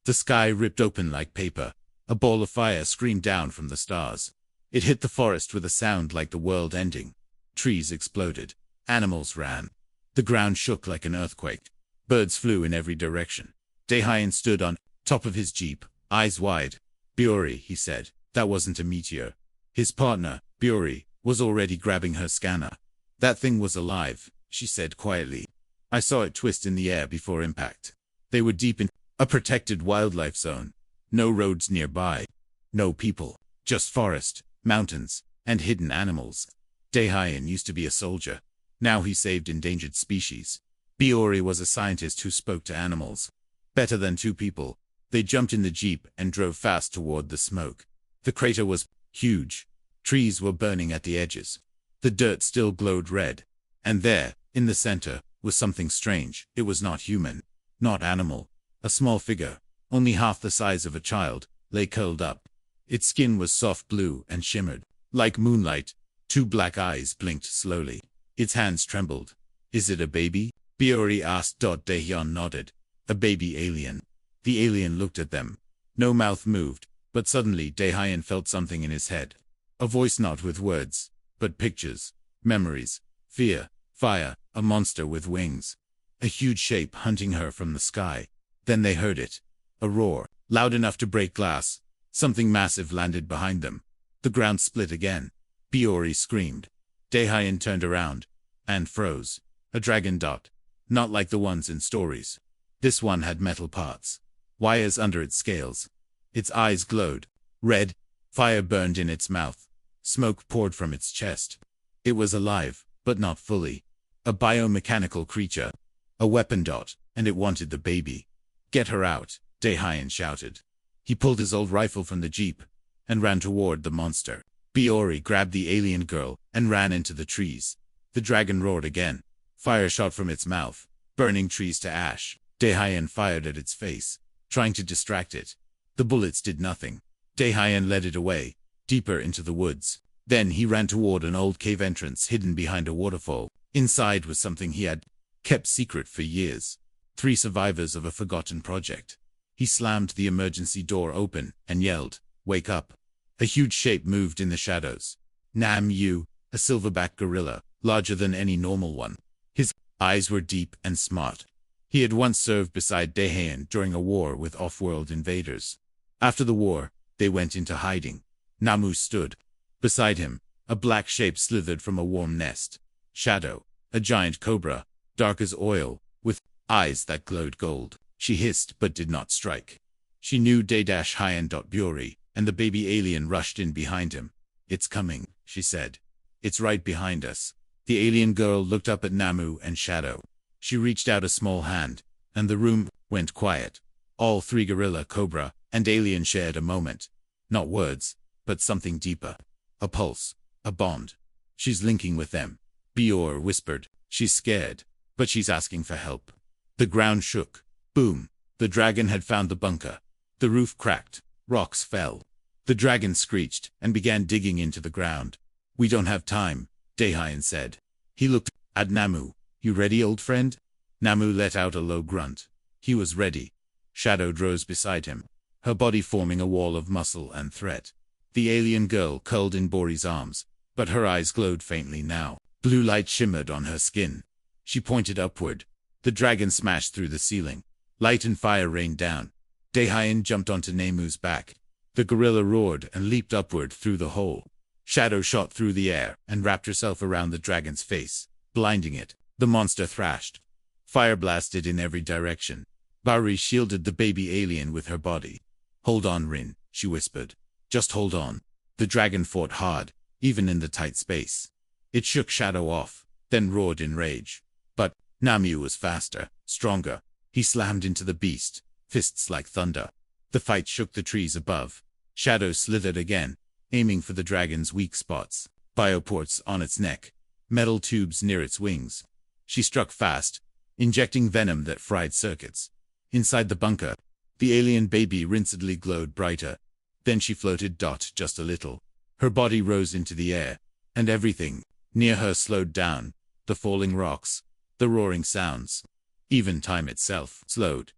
The sky ripped open like paper. A ball of fire screamed down from the stars. It hit the forest with a sound like the world ending. Trees exploded. Animals ran. The ground shook like an earthquake. Birds flew in every direction. Daehyun stood on top of his jeep, eyes wide. "Biori," he said, "that wasn't a meteor." His partner, Biori, was already grabbing her scanner. "That thing was alive," she said quietly. "I saw it twist in the air before impact." They were deep in a protected wildlife zone. No roads nearby. No people. Just forest, mountains, and hidden animals. Daehyun used to be a soldier. Now he saved endangered species. Biori was a scientist who spoke to animals. Better than two people. They jumped in the jeep and drove fast toward the smoke. The crater was huge. Trees were burning at the edges. The dirt still glowed red. And there, in the center, was something strange. It was not human. Not animal. A small figure, only half the size of a child, lay curled up. Its skin was soft blue and shimmered. Like moonlight, two black eyes blinked slowly. Its hands trembled. "Is it a baby?" Biori asked. Daehyun nodded. "A baby alien." The alien looked at them. No mouth moved, but suddenly Daehyun felt something in his head. A voice not with words, but pictures, memories, fear, fire, a monster with wings. A huge shape hunting her from the sky. Then they heard it. A roar, loud enough to break glass. Something massive landed behind them. The ground split again. Biori screamed. Daehyun turned around and froze. A dragon dot. Not like the ones in stories. This one had metal parts. Wires under its scales. Its eyes glowed. Red. Fire burned in its mouth. Smoke poured from its chest. It was alive, but not fully. A biomechanical creature. A weapon dot, and it wanted the baby. "Get her out," Daehyun shouted. He pulled his old rifle from the jeep and ran toward the monster. Biori grabbed the alien girl and ran into the trees. The dragon roared again. Fire shot from its mouth, burning trees to ash. Daehyun fired at its face, trying to distract it. The bullets did nothing. Daehyun led it away, deeper into the woods. Then he ran toward an old cave entrance hidden behind a waterfall. Inside was something he had kept secret for years. 3 survivors of a forgotten project. He slammed the emergency door open and yelled, "Wake up." A huge shape moved in the shadows. Nam-Yu, a silverback gorilla, larger than any normal one. His eyes were deep and smart. He had once served beside Daehyun during a war with off-world invaders. After the war, they went into hiding. Namu stood. Beside him, a black shape slithered from a warm nest. Shadow, a giant cobra, dark as oil, with eyes that glowed gold. She hissed but did not strike. She knew Daehyun. And the baby alien rushed in behind him. "It's coming," she said. "It's right behind us." The alien girl looked up at Namu and Shadow. She reached out a small hand, and the room went quiet. All 3 gorilla, cobra, and alien shared a moment. Not words, but something deeper. A pulse, a bond. "She's linking with them," Bior whispered. "She's scared, but she's asking for help." The ground shook. Boom. The dragon had found the bunker. The roof cracked. Rocks fell. The dragon screeched and began digging into the ground. "We don't have time," Daehyun said. He looked at Namu. "You ready, old friend?" Namu let out a low grunt. He was ready. Shadow rose beside him, her body forming a wall of muscle and threat. The alien girl curled in Bori's arms, but her eyes glowed faintly now. Blue light shimmered on her skin. She pointed upward. The dragon smashed through the ceiling. Light and fire rained down. Daehyun jumped onto Namu's back. The gorilla roared and leaped upward through the hole. Shadow shot through the air and wrapped herself around the dragon's face, blinding it. The monster thrashed. Fire blasted in every direction. Bari shielded the baby alien with her body. "Hold on, Rin," she whispered. "Just hold on." The dragon fought hard, even in the tight space. It shook Shadow off, then roared in rage. But Namu was faster, stronger. He slammed into the beast, fists like thunder. The fight shook the trees above. Shadow slithered again, aiming for the dragon's weak spots. Bioports on its neck. Metal tubes near its wings. She struck fast, injecting venom that fried circuits. Inside the bunker, the alien baby rinsedly glowed brighter. Then she floated just a little. Her body rose into the air, and everything near her slowed down. The falling rocks, the roaring sounds. Even time itself slowed.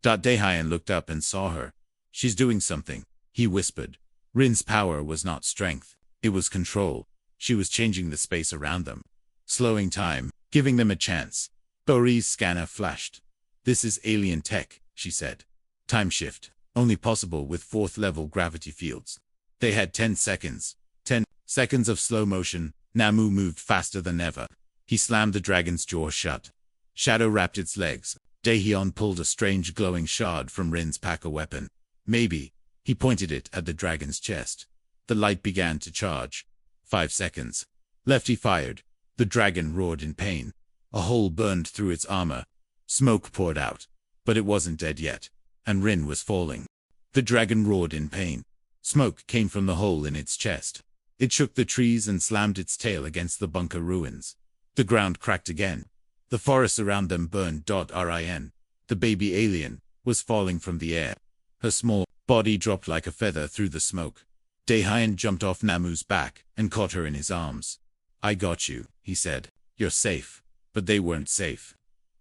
Daehyun looked up and saw her. She's doing something, he whispered. Rin's power was not strength, it was control. She was changing the space around them, slowing time, giving them a chance. Bori's scanner flashed. This is alien tech, she said. Time shift, only possible with 4th-level gravity fields. They had 10 seconds. 10 seconds of slow motion. Namu moved faster than ever. He slammed the dragon's jaw shut. Shadow wrapped its legs. Daehyun pulled a strange glowing shard from Rin's packer weapon. Maybe. He pointed it at the dragon's chest. The light began to charge. 5 seconds. Lefty fired. The dragon roared in pain. A hole burned through its armor. Smoke poured out. But it wasn't dead yet. And Rin was falling. The dragon roared in pain. Smoke came from the hole in its chest. It shook the trees and slammed its tail against the bunker ruins. The ground cracked again. The forest around them burned. Rin. The baby alien was falling from the air. Her small body dropped like a feather through the smoke. Daehyun jumped off Namu's back and caught her in his arms. I got you, he said. You're safe. But they weren't safe.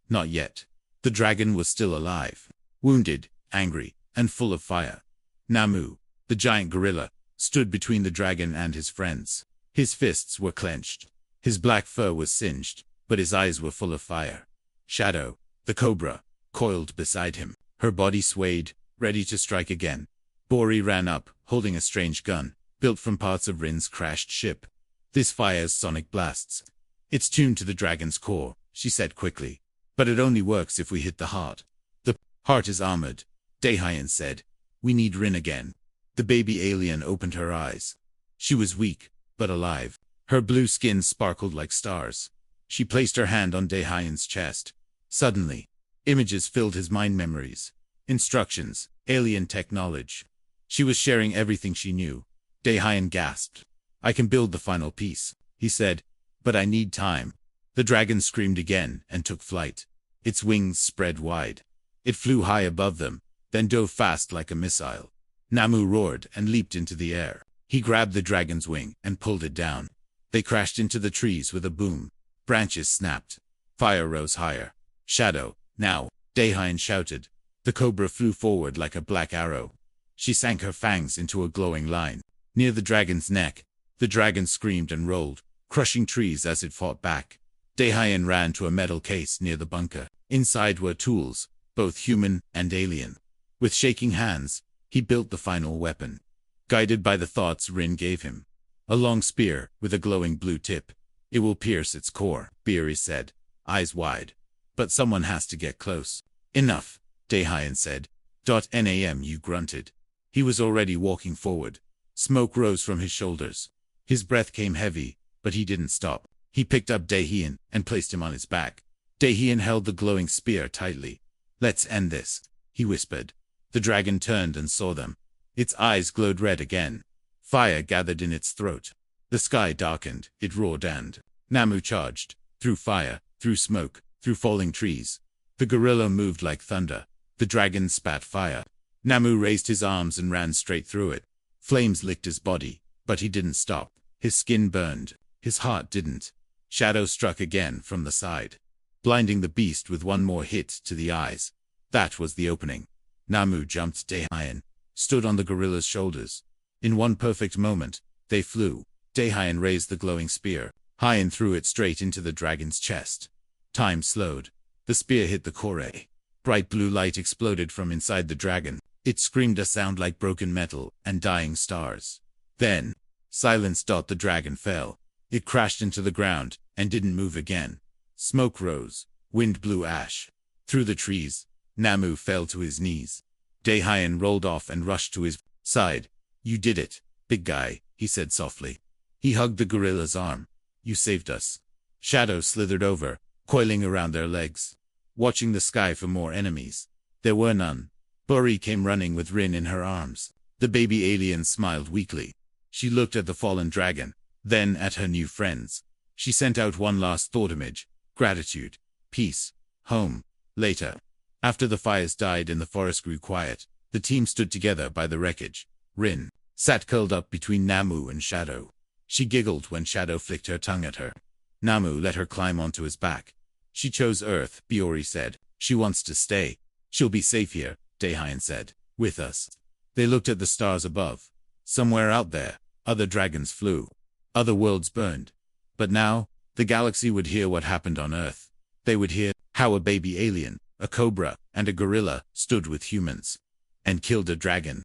Not yet. The dragon was still alive. Wounded, angry, and full of fire. Namu, the giant gorilla, stood between the dragon and his friends. His fists were clenched. His black fur was singed, but his eyes were full of fire. Shadow, the cobra, coiled beside him. Her body swayed, ready to strike again. Bori ran up, holding a strange gun, built from parts of Rin's crashed ship. This fires sonic blasts. It's tuned to the dragon's core, she said quickly. But it only works if we hit the heart. The heart is armored, Daehyun said. We need Rin again. The baby alien opened her eyes. She was weak, but alive. Her blue skin sparkled like stars. She placed her hand on Daehyun's chest. Suddenly, images filled his mind memories. Instructions, alien tech knowledge. She was sharing everything she knew. Daehyun gasped. I can build the final piece, he said. But I need time. The dragon screamed again and took flight. Its wings spread wide. It flew high above them, then dove fast like a missile. Namu roared and leaped into the air. He grabbed the dragon's wing and pulled it down. They crashed into the trees with a boom. Branches snapped. Fire rose higher. Shadow, now, Daehyun shouted. The cobra flew forward like a black arrow. She sank her fangs into a glowing line. Near the dragon's neck, the dragon screamed and rolled, crushing trees as it fought back. Daehyun ran to a metal case near the bunker. Inside were tools, both human and alien. With shaking hands, he built the final weapon. Guided by the thoughts Rin gave him. A long spear with a glowing blue tip. It will pierce its core, Bori said, eyes wide. But someone has to get close. Enough, Daehyun said. Namu grunted. He was already walking forward. Smoke rose from his shoulders. His breath came heavy, but he didn't stop. He picked up Daehyun and placed him on his back. Daehyun held the glowing spear tightly. Let's end this, he whispered. The dragon turned and saw them. Its eyes glowed red again. Fire gathered in its throat. The sky darkened, it roared and Namu charged, through fire, through smoke, through falling trees. The gorilla moved like thunder. The dragon spat fire. Namu raised his arms and ran straight through it. Flames licked his body, but he didn't stop. His skin burned. His heart didn't. Shadow struck again from the side, blinding the beast with one more hit to the eyes. That was the opening. Namu jumped. Daehyun stood on the gorilla's shoulders. In one perfect moment, they flew. Daehyun raised the glowing spear high and threw it straight into the dragon's chest. Time slowed. The spear hit the core. Bright blue light exploded from inside the dragon. It screamed a sound like broken metal and dying stars. Then, silence. The dragon fell. It crashed into the ground and didn't move again. Smoke rose. Wind blew ash. Through the trees, Namu fell to his knees. Daehyun rolled off and rushed to his side. You did it, big guy, he said softly. He hugged the gorilla's arm. You saved us. Shadow slithered over, coiling around their legs, watching the sky for more enemies. There were none. Bori came running with Rin in her arms. The baby alien smiled weakly. She looked at the fallen dragon, then at her new friends. She sent out one last thought image. Gratitude. Peace. Home. Later. After the fires died and the forest grew quiet, the team stood together by the wreckage. Rin sat curled up between Namu and Shadow. She giggled when Shadow flicked her tongue at her. Namu let her climb onto his back. She chose Earth, Bori said. She wants to stay. She'll be safe here, Daehyun said. With us. They looked at the stars above. Somewhere out there, other dragons flew. Other worlds burned. But now, the galaxy would hear what happened on Earth. They would hear how a baby alien, a cobra, and a gorilla stood with humans and killed a dragon.